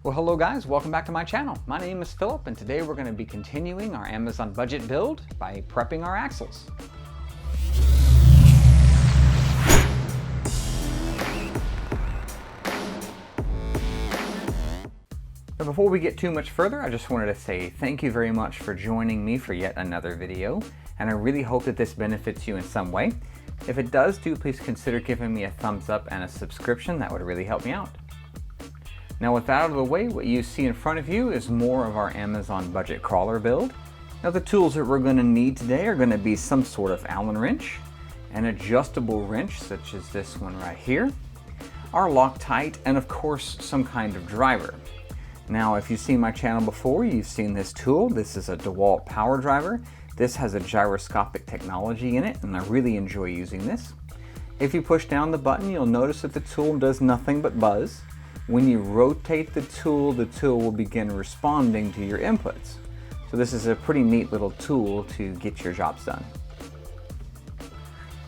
Well, hello guys, welcome back to my channel. My name is Philip, and today we're going to be continuing our Amazon budget build by prepping our axles. But before we get too much further, I just wanted to say thank you very much for joining me for yet another video, and I really hope that this benefits you in some way. If it does, do please consider giving me a thumbs up and a subscription. That would really help me out. Now with that out of the way, what you see in front of you is more of our Amazon budget crawler build. Now the tools that we're going to need today are going to be some sort of Allen wrench, an adjustable wrench such as this one right here, our Loctite, and of course some kind of driver. Now if you've seen my channel before, you've seen this tool. This is a DeWalt power driver. This has a gyroscopic technology in it, and I really enjoy using this. If you push down the button, you'll notice that the tool does nothing but buzz. When you rotate the tool will begin responding to your inputs. So this is a pretty neat little tool to get your jobs done.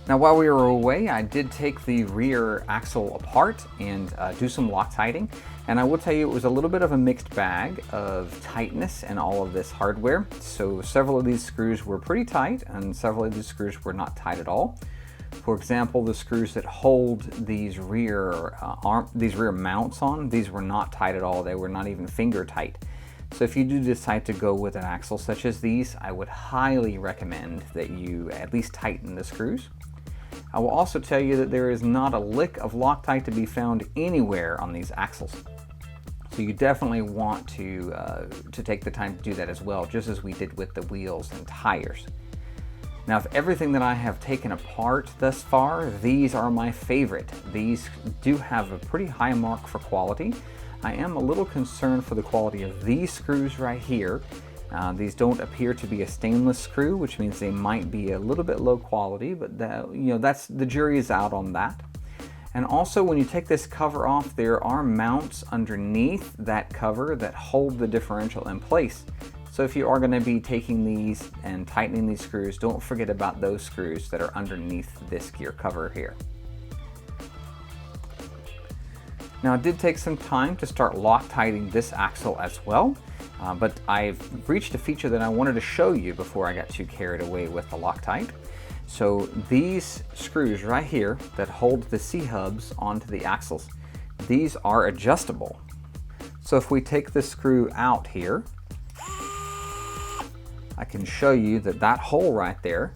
Now while we were away, I did take the rear axle apart and do some Loctiting. And I will tell you, it was a little bit of a mixed bag of tightness in all of this hardware. So several of these screws were pretty tight and several of these screws were not tight at all. For example, the screws that hold these rear mounts on, these were not tight at all. They were not even finger tight. So if you do decide to go with an axle such as these, I would highly recommend that you at least tighten the screws. I will also tell you that there is not a lick of Loctite to be found anywhere on these axles. So you definitely want to take the time to do that as well, just as we did with the wheels and tires. Now, of everything that I have taken apart thus far, these are my favorite. These do have a pretty high mark for quality. I am a little concerned for the quality of these screws right here. These don't appear to be a stainless screw, which means they might be a little bit low quality, but the jury is out on that. And also, when you take this cover off, there are mounts underneath that cover that hold the differential in place. So if you are going to be taking these and tightening these screws, don't forget about those screws that are underneath this gear cover here. Now it did take some time to start Loctiting this axle as well, but I've reached a feature that I wanted to show you before I got too carried away with the Loctite. So these screws right here that hold the C-hubs onto the axles, these are adjustable. So if we take the screw out here, I can show you that that hole right there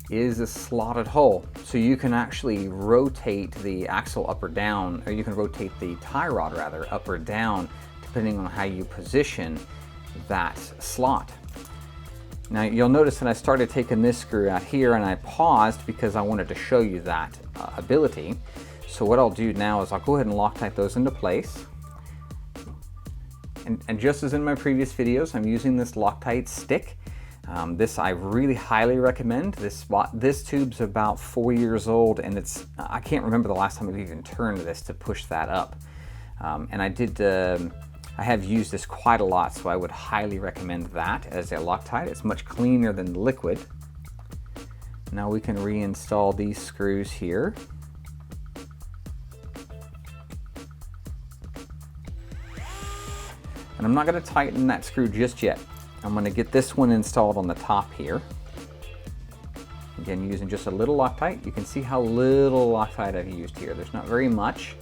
is a slotted hole. So you can actually rotate the axle up or down, or you can rotate the tie rod rather up or down, depending on how you position that slot. Now you'll notice that I started taking this screw out here and I paused because I wanted to show you that ability. So what I'll do now is I'll go ahead and Loctite those into place. And just as in my previous videos, I'm using this Loctite stick. This I really highly recommend. This tube's about 4 years old, and I can't remember the last time I've even turned this to push that up. And I have used this quite a lot, so I would highly recommend that as a Loctite. It's much cleaner than the liquid. Now we can reinstall these screws here. And I'm not going to tighten that screw just yet. I'm going to get this one installed on the top here. Again, using just a little Loctite. You can see how little Loctite I've used here. There's not very much.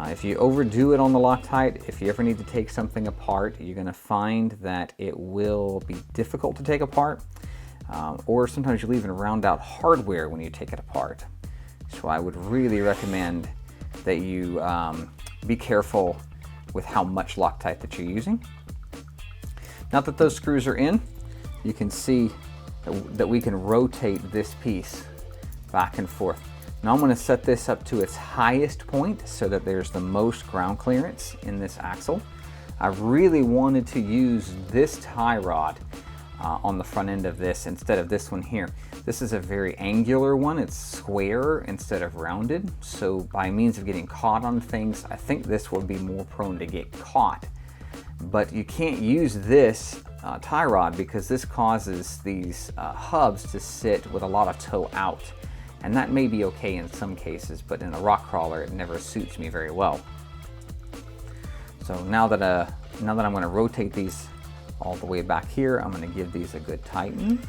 If you overdo it on the Loctite, if you ever need to take something apart, you're going to find that it will be difficult to take apart. Or sometimes you'll even round out hardware when you take it apart. So I would really recommend that you be careful with how much Loctite that you're using. Now that those screws are in, you can see that we can rotate this piece back and forth. Now I'm going to set this up to its highest point so that there's the most ground clearance in this axle. I really wanted to use this tie rod on the front end of this instead of this one here. This is a very angular one. It's square instead of rounded. So by means of getting caught on things, I think this will be more prone to get caught. But you can't use this tie rod because this causes these hubs to sit with a lot of toe out. And that may be okay in some cases, but in a rock crawler it never suits me very well. So now that I'm going to rotate these all the way back here, I'm going to give these a good tighten.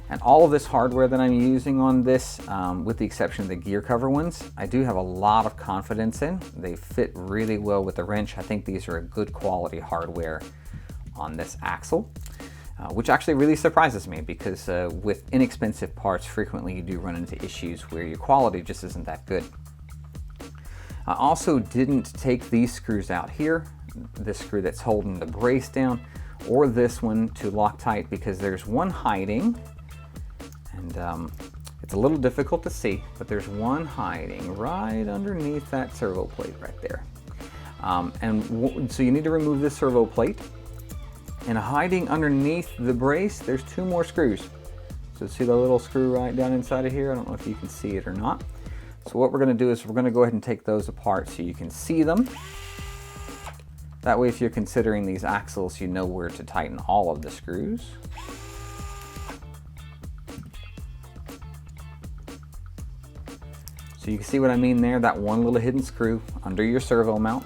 And all of this hardware that I'm using on this, with the exception of the gear cover ones, I do have a lot of confidence in. They fit really well with the wrench. I think these are a good quality hardware on this axle, which actually really surprises me because with inexpensive parts, frequently you do run into issues where your quality just isn't that good. I also didn't take these screws out here, this screw that's holding the brace down, or this one to Loctite, because there's one hiding. And it's a little difficult to see, but there's one hiding right underneath that servo plate right there. So you need to remove this servo plate. And hiding underneath the brace, there's two more screws. So see the little screw right down inside of here? I don't know if you can see it or not. So what we're going to do is we're going to go ahead and take those apart so you can see them. That way, if you're considering these axles, you know where to tighten all of the screws. So you can see what I mean there, that one little hidden screw under your servo mount.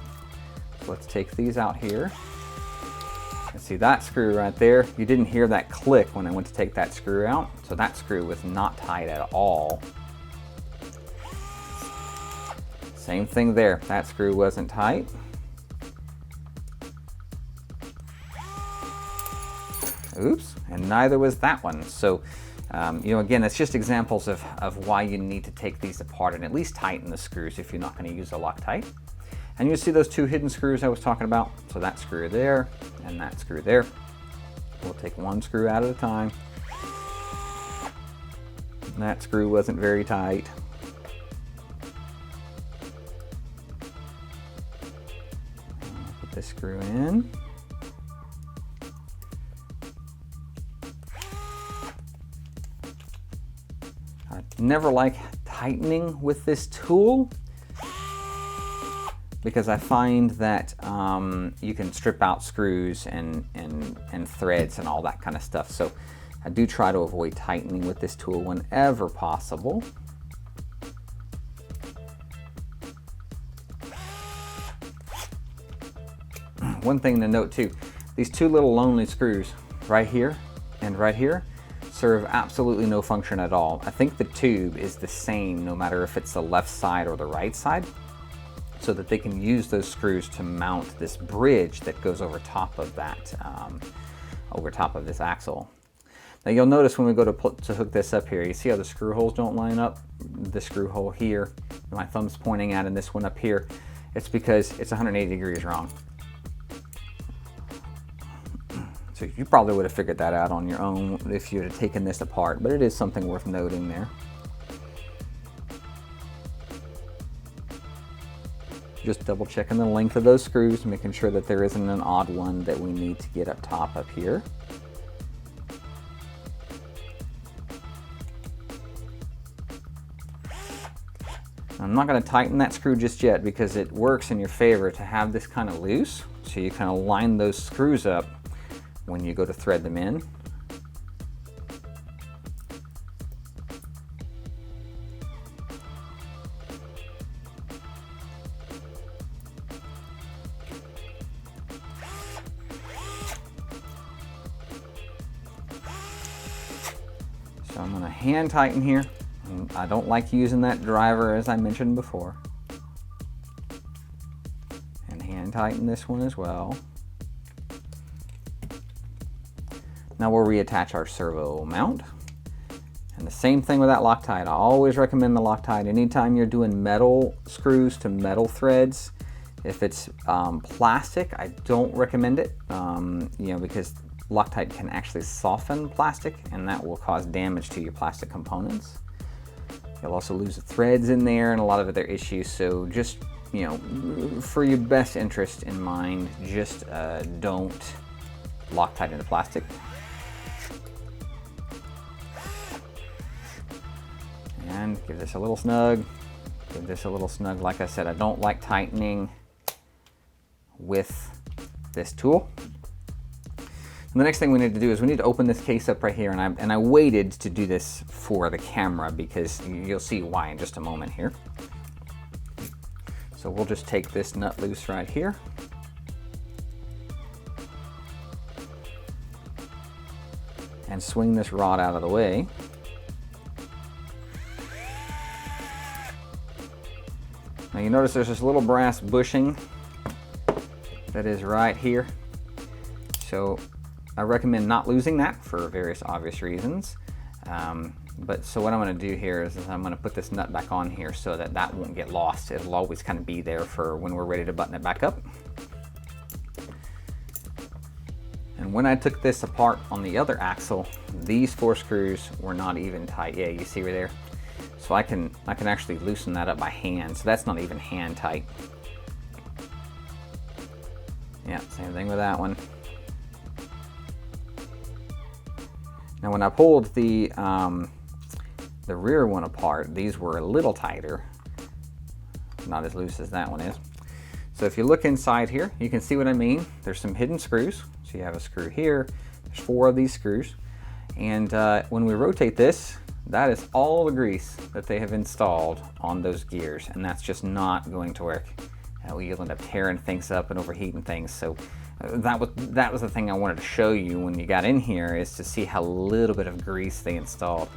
So let's take these out here. And see that screw right there? You didn't hear that click when I went to take that screw out. So that screw was not tight at all. Same thing there, that screw wasn't tight. Oops, and neither was that one. So, you know, again, it's just examples of why you need to take these apart and at least tighten the screws if you're not going to use a Loctite. And you see those two hidden screws I was talking about. So that screw there and that screw there. We'll take one screw out at a time. That screw wasn't very tight. Put this screw in. I never like tightening with this tool because I find that you can strip out screws and threads and all that kind of stuff. So I do try to avoid tightening with this tool whenever possible. One thing to note too, these two little lonely screws right here and right here serve absolutely no function at all. I think the tube is the same no matter if it's the left side or the right side, so that they can use those screws to mount this bridge that goes over top of that, over top of this axle. Now you'll notice when we go to hook this up here, you see how the screw holes don't line up? The screw hole here, my thumb's pointing at, and this one up here, it's because it's 180 degrees wrong. So you probably would have figured that out on your own if you had taken this apart, but it is something worth noting there. Just double checking the length of those screws, making sure that there isn't an odd one that we need to get up top up here. I'm not going to tighten that screw just yet because it works in your favor to have this kind of loose, so you kind of line those screws up when you go to thread them in. So I'm going to hand tighten here. I don't like using that driver as I mentioned before. And hand tighten this one as well. Now we'll reattach our servo mount. And the same thing with that Loctite. I always recommend the Loctite anytime you're doing metal screws to metal threads. If it's plastic, I don't recommend it, you know, because Loctite can actually soften plastic and that will cause damage to your plastic components. You'll also lose the threads in there and a lot of other issues. So just, you know, for your best interest in mind, just don't Loctite into plastic. And give this a little snug. Give this a little snug. Like I said, I don't like tightening with this tool. And the next thing we need to do is we need to open this case up right here, and I waited to do this for the camera because you'll see why in just a moment here. So we'll just take this nut loose right here. and swing this rod out of the way. Now you notice there's this little brass bushing that is right here. So I recommend not losing that for various obvious reasons. So what I'm going to do here is I'm going to put this nut back on here so that that won't get lost. It'll always kind of be there for when we're ready to button it back up. And when I took this apart on the other axle, these 4 screws were not even tight. Yeah, you see right there? So I can actually loosen that up by hand. So that's not even hand tight. Yeah, same thing with that one. Now when I pulled the rear one apart, these were a little tighter. Not as loose as that one is. So if you look inside here, you can see what I mean. There's some hidden screws. So you have a screw here. There's 4 of these screws. And when we rotate this, that is all the grease that they have installed on those gears. And that's just not going to work. You'll end up tearing things up and overheating things. So that was the thing I wanted to show you when you got in here, is to see how little bit of grease they installed.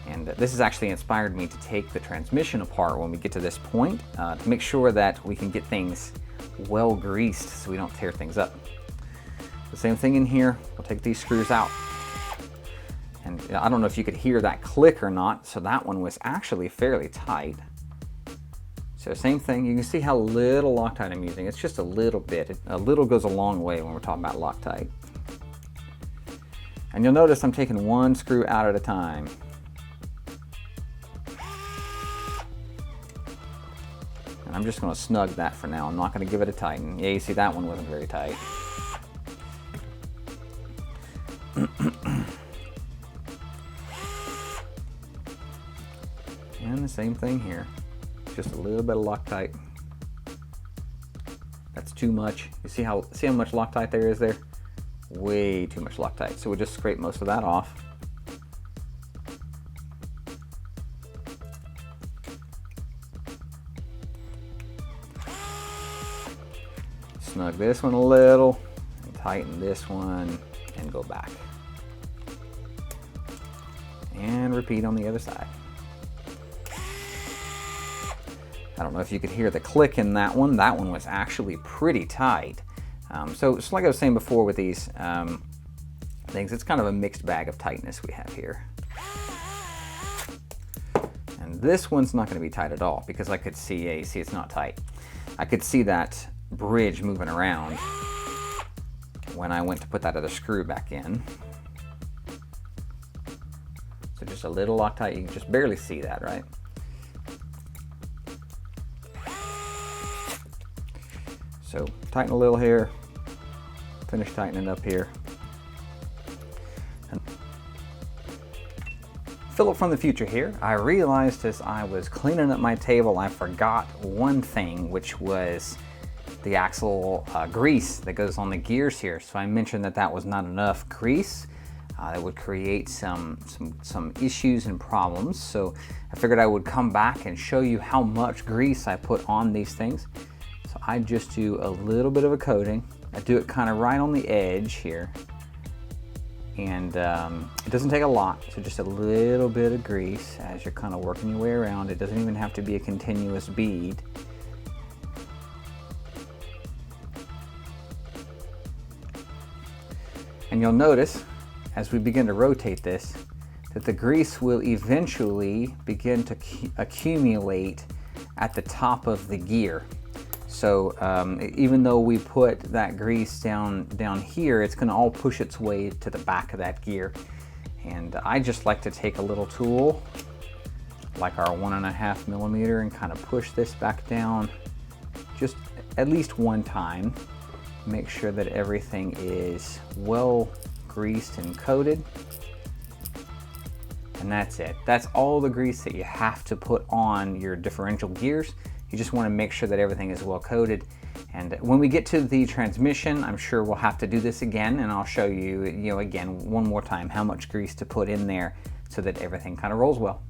And this has actually inspired me to take the transmission apart when we get to this point to make sure that we can get things well greased so we don't tear things up. The same thing in here. We'll take these screws out. And I don't know if you could hear that click or not, so that one was actually fairly tight. So same thing, you can see how little Loctite I'm using. It's just a little bit. A little goes a long way when we're talking about Loctite. And you'll notice I'm taking 1 screw out at a time. And I'm just going to snug that for now. I'm not going to give it a tighten. Yeah, you see that one wasn't very tight. And the same thing here. Just a little bit of Loctite. That's too much. You see how much Loctite there is there? Way too much Loctite. So we'll just scrape most of that off. Snug this one a little, and tighten this one, and go back. And repeat on the other side. I don't know if you could hear the click in that one. That one was actually pretty tight. So like I was saying before with these things, it's kind of a mixed bag of tightness we have here. And this one's not going to be tight at all because I could see, yeah, you see it's not tight. I could see that bridge moving around when I went to put that other screw back in. So just a little Loctite, you can just barely see that, right? So tighten a little here, finish tightening up here. And Philip from the future here. I realized as I was cleaning up my table, I forgot one thing, which was the axle grease that goes on the gears here. So I mentioned that that was not enough grease. That would create some issues and problems. So I figured I would come back and show you how much grease I put on these things. So I just do a little bit of a coating. I do it kind of right on the edge here. And it doesn't take a lot, so just a little bit of grease as you're kind of working your way around. It doesn't even have to be a continuous bead. And you'll notice, as we begin to rotate this, that the grease will eventually begin to accumulate at the top of the gear. So even though we put that grease down here, it's going to all push its way to the back of that gear. And I just like to take a little tool, like our 1.5 millimeter, and kind of push this back down just at least one time. Make sure that everything is well greased and coated. And that's it. That's all the grease that you have to put on your differential gears. You just want to make sure that everything is well coated. And when we get to the transmission, I'm sure we'll have to do this again, and I'll show you, again, one more time how much grease to put in there so that everything kind of rolls well.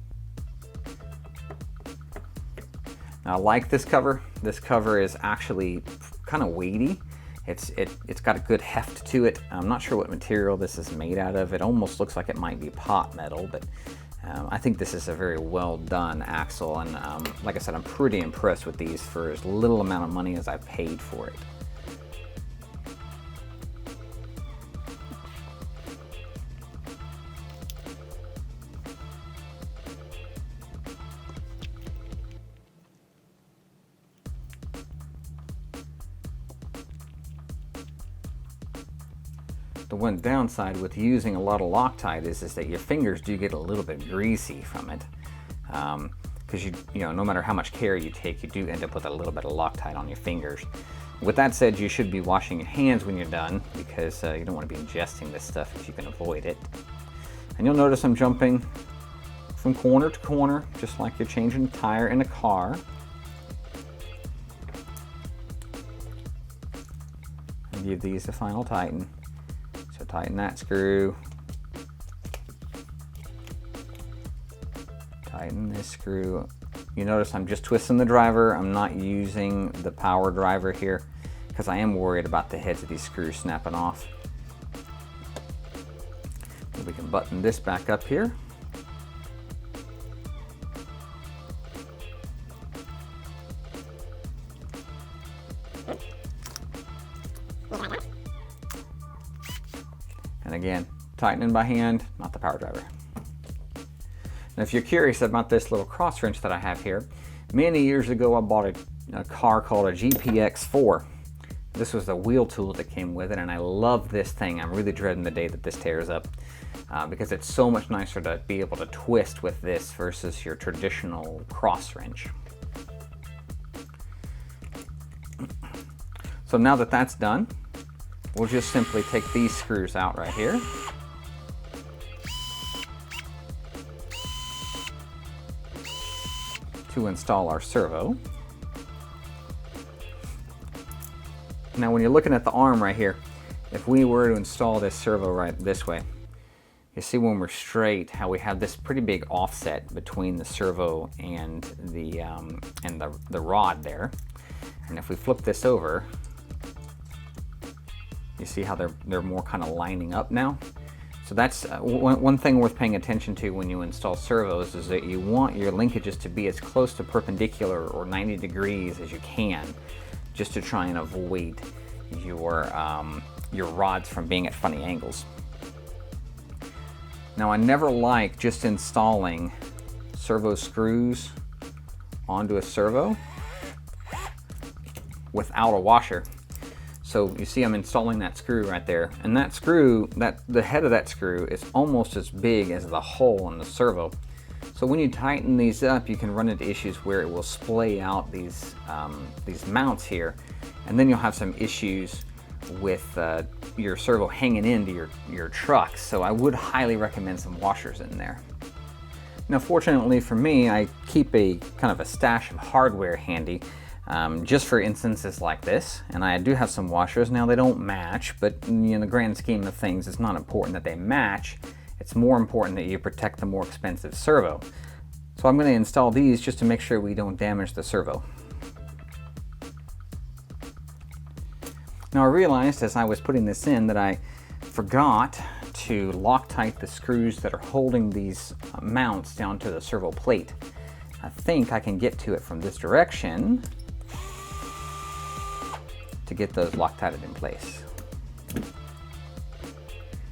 Now, I like this cover. This cover is actually kind of weighty. It's got a good heft to it. I'm not sure what material this is made out of. It almost looks like it might be pot metal, but I think this is a very well done axle, and like I said, I'm pretty impressed with these for as little amount of money as I paid for it. The one downside with using a lot of Loctite is that your fingers do get a little bit greasy from it, because you know, no matter how much care you take, you do end up with a little bit of Loctite on your fingers. With that said, you should be washing your hands when you're done, because you don't want to be ingesting this stuff if you can avoid it. And you'll notice I'm jumping from corner to corner, just like you're changing a tire in a car. And give these a final tighten. So tighten that screw, tighten this screw. You notice I'm just twisting the driver. I'm not using the power driver here because I am worried about the heads of these screws snapping off. And we can button this back up here. And again, tightening by hand, not the power driver. Now, if you're curious about this little cross wrench that I have here, many years ago I bought a car called a GPX4. This was the wheel tool that came with it, and I love this thing. I'm really dreading the day that this tears up because it's so much nicer to be able to twist with this versus your traditional cross wrench. So now that that's done, we'll just simply take these screws out right here. To install our servo. Now when you're looking at the arm right here, if we were to install this servo right this way, you see when we're straight how we have this pretty big offset between the servo and the rod there. And if we flip this over, you see how they're more kind of lining up now. So that's one thing worth paying attention to when you install servos, is that you want your linkages to be as close to perpendicular or 90 degrees as you can, just to try and avoid your rods from being at funny angles. Now, I never like just installing servo screws onto a servo without a washer. So you see I'm installing that screw right there, and that screw, the head of that screw is almost as big as the hole in the servo. So when you tighten these up, you can run into issues where it will splay out these mounts here, and then you'll have some issues with your servo hanging into your truck. So I would highly recommend some washers in there. Now, fortunately for me, I keep a kind of a stash of hardware handy, just for instances like this, and I do have some washers. Now, they don't match, but in the grand scheme of things, it's not important that they match. It's more important that you protect the more expensive servo. So I'm going to install these just to make sure we don't damage the servo. Now, I realized as I was putting this in that I forgot to Loctite the screws that are holding these mounts down to the servo plate. I think I can get to it from this direction to get those Loctited in place.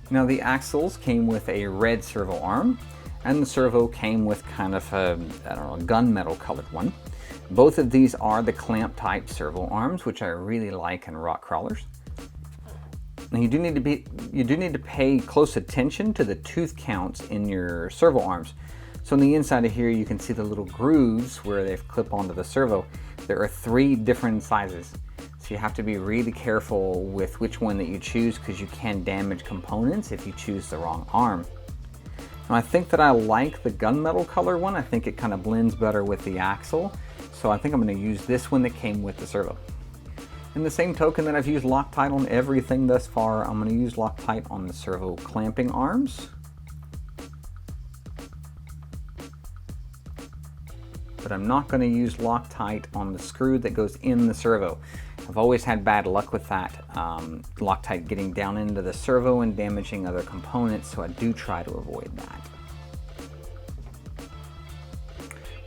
Now, the axles came with a red servo arm, and the servo came with kind of a, I don't know, gunmetal colored one. Both of these are the clamp type servo arms, which I really like in rock crawlers. Now, you do need to pay close attention to the tooth counts in your servo arms. So on the inside of here, you can see the little grooves where they've clipped onto the servo. There are 3 different sizes. So you have to be really careful with which one that you choose, because you can damage components if you choose the wrong arm. Now, I think that I like the gunmetal color one. I think it kind of blends better with the axle. So I think I'm going to use this one that came with the servo. In the same token that I've used Loctite on everything thus far, I'm going to use Loctite on the servo clamping arms. But I'm not going to use Loctite on the screw that goes in the servo. I've always had bad luck with that Loctite getting down into the servo and damaging other components, so I do try to avoid that.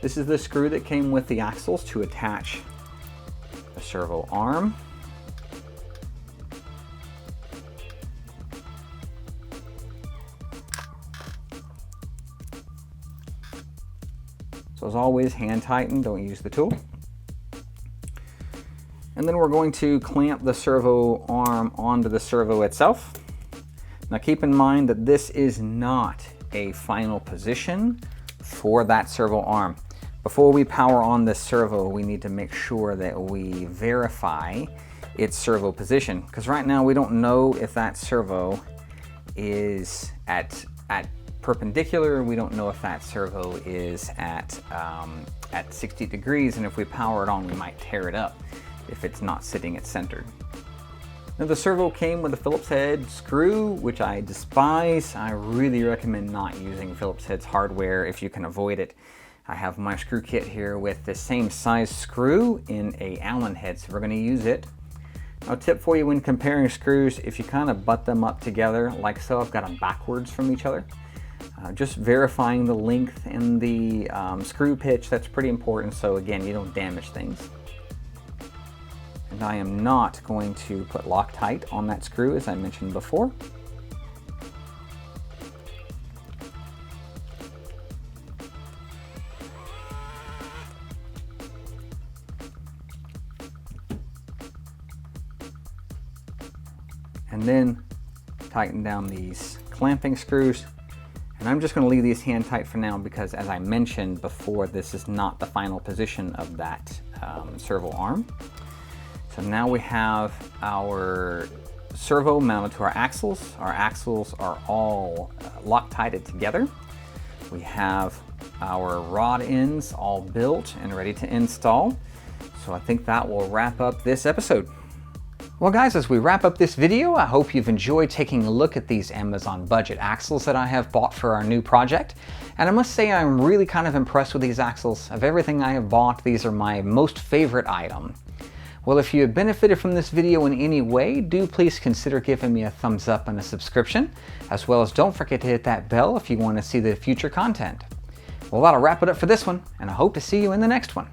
This is the screw that came with the axles to attach the servo arm. So as always, hand tighten, don't use the tool. And then we're going to clamp the servo arm onto the servo itself. Now keep in mind that this is not a final position for that servo arm. Before we power on this servo, we need to make sure that we verify its servo position, because right now we don't know if that servo is at perpendicular. We don't know if that servo is at 60 degrees, and if we power it on, we might tear it up if it's not sitting at centered. Now the servo came with a Phillips head screw, which I despise. I really recommend not using Phillips head's hardware if you can avoid it. I have my screw kit here with the same size screw in a Allen head, so we're going to use it. Now, a tip for you when comparing screws, if you kind of butt them up together like so, I've got them backwards from each other. Just verifying the length and the screw pitch, that's pretty important, so again, you don't damage things. And I am not going to put Loctite on that screw, as I mentioned before. And then tighten down these clamping screws. And I'm just going to leave these hand tight for now because, as I mentioned before, this is not the final position of that servo arm. So now we have our servo mounted to our axles. Our axles are all Loctited together. We have our rod ends all built and ready to install. So I think that will wrap up this episode. Well guys, as we wrap up this video, I hope you've enjoyed taking a look at these Amazon budget axles that I have bought for our new project. And I must say I'm really kind of impressed with these axles. Of everything I have bought, these are my most favorite item. Well, if you have benefited from this video in any way, do please consider giving me a thumbs up and a subscription, as well as don't forget to hit that bell if you want to see the future content. Well, that'll wrap it up for this one, and I hope to see you in the next one.